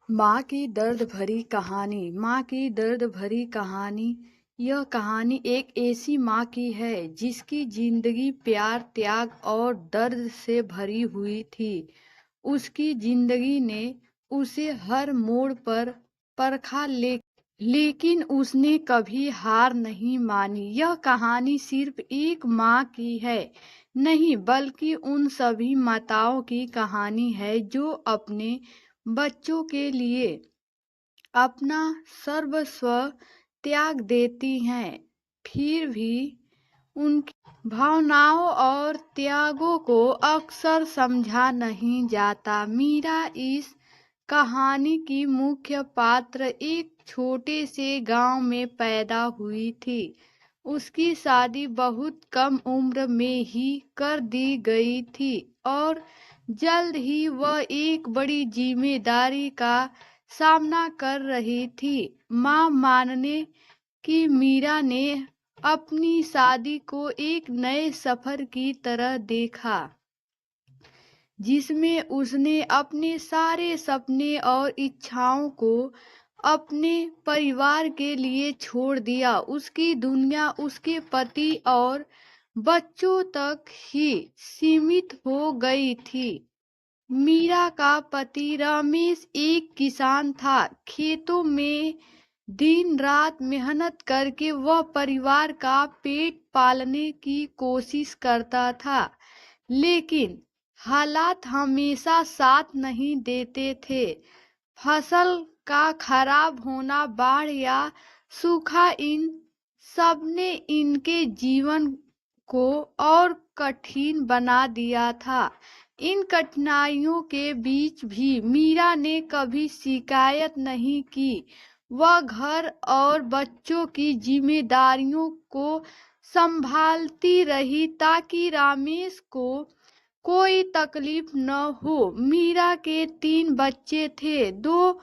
माँ की दर्द भरी कहानी। माँ की दर्द भरी कहानी। यह कहानी एक ऐसी माँ की है जिसकी जिंदगी प्यार, त्याग और दर्द से भरी हुई थी। उसकी जिंदगी ने उसे हर मोड़ पर परखा, लेकिन उसने कभी हार नहीं मानी। यह कहानी सिर्फ एक माँ की है नहीं, बल्कि उन सभी माताओं की कहानी है जो अपने बच्चों के लिए अपना सर्वस्व त्याग देती हैं। फिर भी उनकी भावनाओं और त्यागों को अक्सर समझा नहीं जाता। मीरा इस कहानी की मुख्य पात्र एक छोटे से गांव में पैदा हुई थी। उसकी शादी बहुत कम उम्र में ही कर दी गई थी और जल्द ही वह एक बड़ी जिम्मेदारी का सामना कर रही थी। मां मानने की मीरा ने अपनी शादी को एक नए सफर की तरह देखा, जिसमें उसने अपने सारे सपने और इच्छाओं को अपने परिवार के लिए छोड़ दिया। उसकी दुनिया उसके पति और बच्चों तक ही सीमित हो गई थी। मीरा का पति रमेश एक किसान था। खेतों में दिन रात मेहनत करके वह परिवार का पेट पालने की कोशिश करता था, लेकिन हालात हमेशा साथ नहीं देते थे। फसल का खराब होना, बाढ़ या सूखा, इन सब ने इनके जीवन को और कठिन बना दिया था। इन कठिनाइयों के बीच भी मीरा ने कभी शिकायत नहीं की। वह घर और बच्चों की जिम्मेदारियों को संभालती रही ताकि रमेश को कोई तकलीफ न हो। मीरा के 3 बच्चे थे, 2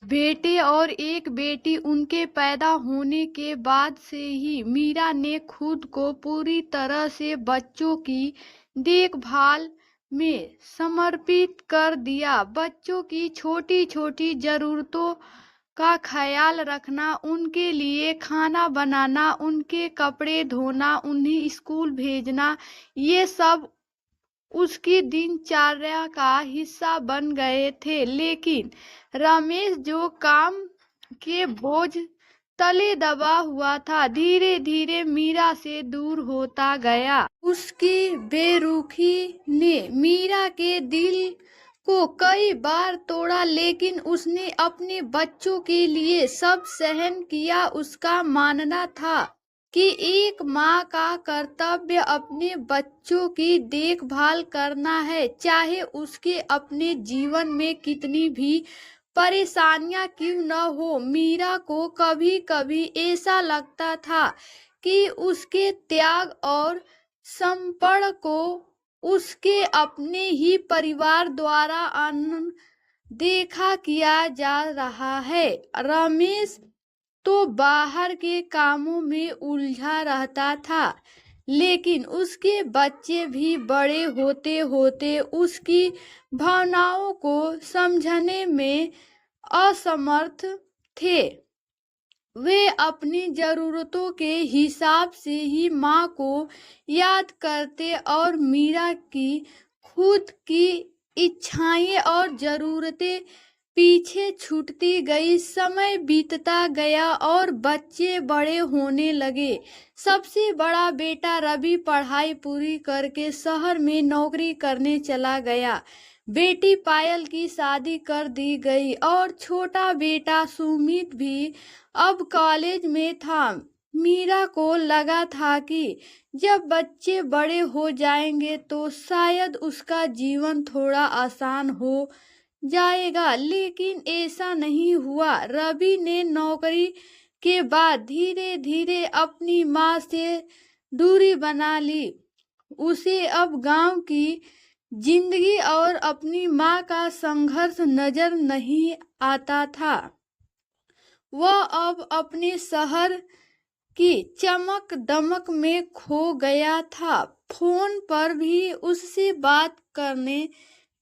बेटे और एक बेटी। उनके पैदा होने के बाद से ही मीरा ने खुद को पूरी तरह से बच्चों की देखभाल में समर्पित कर दिया। बच्चों की छोटी छोटी जरूरतों का ख्याल रखना, उनके लिए खाना बनाना, उनके कपड़े धोना, उन्हें स्कूल भेजना, ये सब उसकी दिनचर्या का हिस्सा बन गए थे। लेकिन रमेश, जो काम के बोझ तले दबा हुआ था, धीरे धीरे मीरा से दूर होता गया। उसकी बेरुखी ने मीरा के दिल को कई बार तोड़ा, लेकिन उसने अपने बच्चों के लिए सब सहन किया। उसका मानना था कि एक माँ का कर्तव्य अपने बच्चों की देखभाल करना है, चाहे उसके अपने जीवन में कितनी भी परेशानियां क्यों न हो। मीरा को कभी कभी ऐसा लगता था कि उसके त्याग और समर्पण को उसके अपने ही परिवार द्वारा अनदेखा किया जा रहा है। रमेश तो बाहर के कामों में उलझा रहता था, लेकिन उसके बच्चे भी बड़े होते होते उसकी भावनाओं को समझने में असमर्थ थे। वे अपनी जरूरतों के हिसाब से ही माँ को याद करते और मीरा की खुद की इच्छाएं और जरूरतें पीछे छूटती गई। समय बीतता गया और बच्चे बड़े होने लगे। सबसे बड़ा बेटा रवि पढ़ाई पूरी करके शहर में नौकरी करने चला गया। बेटी पायल की शादी कर दी गई और छोटा बेटा सुमित भी अब कॉलेज में था। मीरा को लगा था कि जब बच्चे बड़े हो जाएंगे तो शायद उसका जीवन थोड़ा आसान हो जाएगा, लेकिन ऐसा नहीं हुआ। रवि ने नौकरी के बाद धीरे धीरे अपनी माँ से दूरी बना ली। उसे अब गांव की जिंदगी और अपनी माँ का संघर्ष नजर नहीं आता था। वह अब अपने शहर की चमक दमक में खो गया था। फोन पर भी उससे बात करने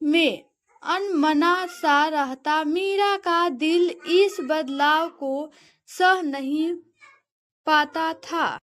में अनमना सा रहता। मीरा का दिल इस बदलाव को सह नहीं पाता था।